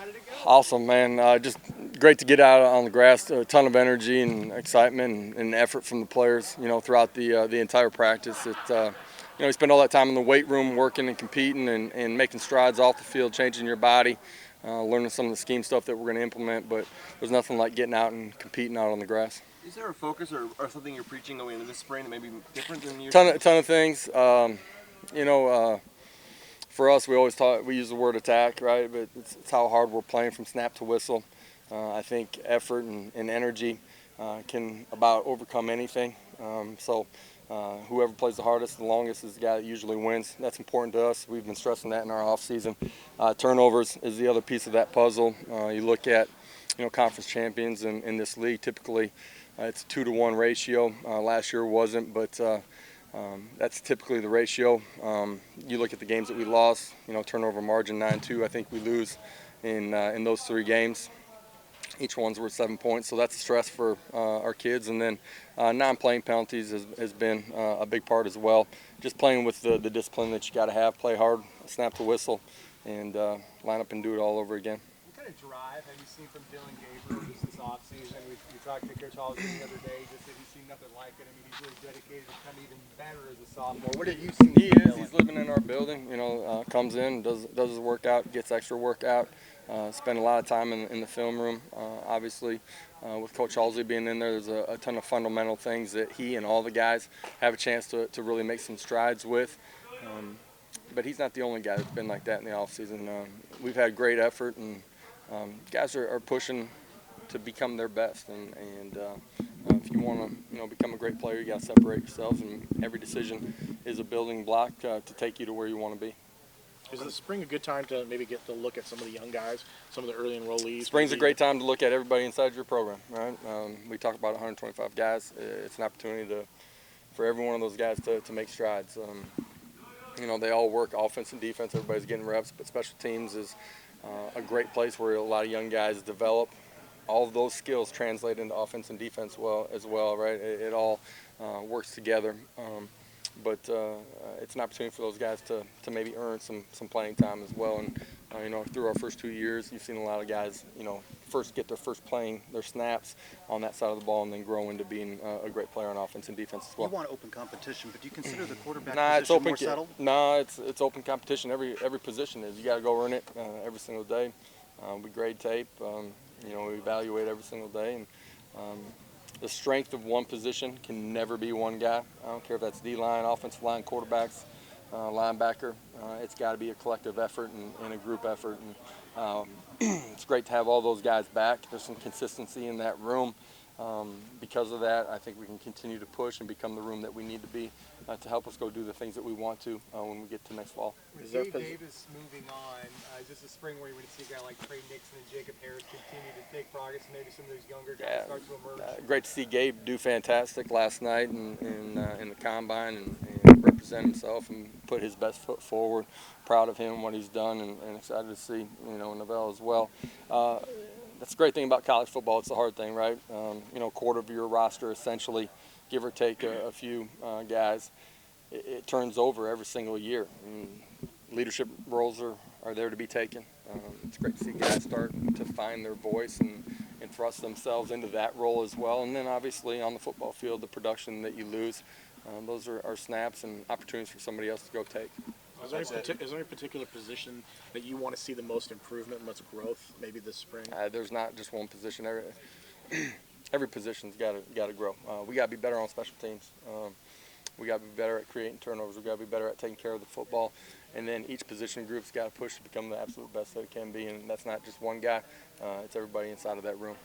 How did it go? Awesome, man. Just great to get out on the grass. A ton of energy and excitement and effort from the players. Throughout the entire practice. You spend all that time in the weight room working and competing and making strides off the field, changing your body, learning some of the scheme stuff that we're going to implement. But there's nothing like getting out and competing out on the grass. Is there a focus or something you're preaching going into this spring that may be different than years? Ton of things. For us, we use the word attack, right? But it's how hard we're playing from snap to whistle. I think effort and energy can about overcome anything. Whoever plays the hardest, the longest is the guy that usually wins. That's important to us. We've been stressing that in our off season. Turnovers is the other piece of that puzzle. You look at conference champions in this league. Typically, it's a 2-to-1 ratio. Last year wasn't, but that's typically the ratio. You look at the games that we lost, turnover margin 9-2. I think we lose in those 3 games. Each one's worth 7 points, so that's a stress for our kids. And then non-playing penalties has been a big part as well. Just playing with the discipline that you got to have, play hard, snap the whistle, and line up and do it all over again. What kind of drive have you seen from Dylan Gabriel just this offseason? We talked to Coach Halsey the other day, just that he's seen nothing like it. I mean, he's really dedicated to become even better as a sophomore. What have you seen? He's living in our building. Comes in, does his workout, gets extra workout. Spend a lot of time in the film room. Obviously, with Coach Halsey being in there, there's a ton of fundamental things that he and all the guys have a chance to really make some strides with. But he's not the only guy that's been like that in the offseason. We've had great effort, and guys are pushing to become their best. And if you want to become a great player, you got to separate yourselves, and every decision is a building block to take you to where you want to be. Is the spring a good time to maybe get to look at some of the young guys, some of the early enrollees? Spring's a great time to look at everybody inside your program, right? We talk about 125 guys. It's an opportunity for every one of those guys to make strides. They all work offense and defense. Everybody's getting reps, but special teams is a great place where a lot of young guys develop. All of those skills translate into offense and defense as well, right? It all works together. But it's an opportunity for those guys to maybe earn some playing time as well. And through our first 2 years, you've seen a lot of guys first get their snaps on that side of the ball, and then grow into being a great player on offense and defense as well. You want open competition, but do you consider the quarterback position more settled? It's open competition. Every position is. You got to go earn it every single day. We grade tape. We evaluate every single day, and the strength of one position can never be one guy. I don't care if that's D-line, offensive line, quarterbacks, linebacker. It's got to be a collective effort and a group effort. And it's great to have all those guys back. There's some consistency in that room. Because of that, I think we can continue to push and become the room that we need to be to help us go do the things that we want to when we get to next fall. With Gabe Davis moving on, is this a spring where you're going to see a guy like Trey Nixon and Jacob Harris continue to take progress, and maybe some of those younger guys start to emerge? Great to see Gabe do fantastic last night in the combine and represent himself and put his best foot forward. Proud of him, what he's done, and excited to see Novell as well. That's the great thing about college football. It's the hard thing, right? A quarter of your roster, essentially, give or take a few guys, it turns over every single year. Leadership roles are there to be taken. It's great to see guys start to find their voice and thrust themselves into that role as well. And then, obviously, on the football field, the production that you lose, those are snaps and opportunities for somebody else to go take. Is there a particular position that you want to see the most improvement, most growth, maybe this spring? There's not just one position. Every position's got to grow. We got to be better on special teams. We got to be better at creating turnovers. We got to be better at taking care of the football. And then each position group's got to push to become the absolute best that it can be. And that's not just one guy. It's everybody inside of that room.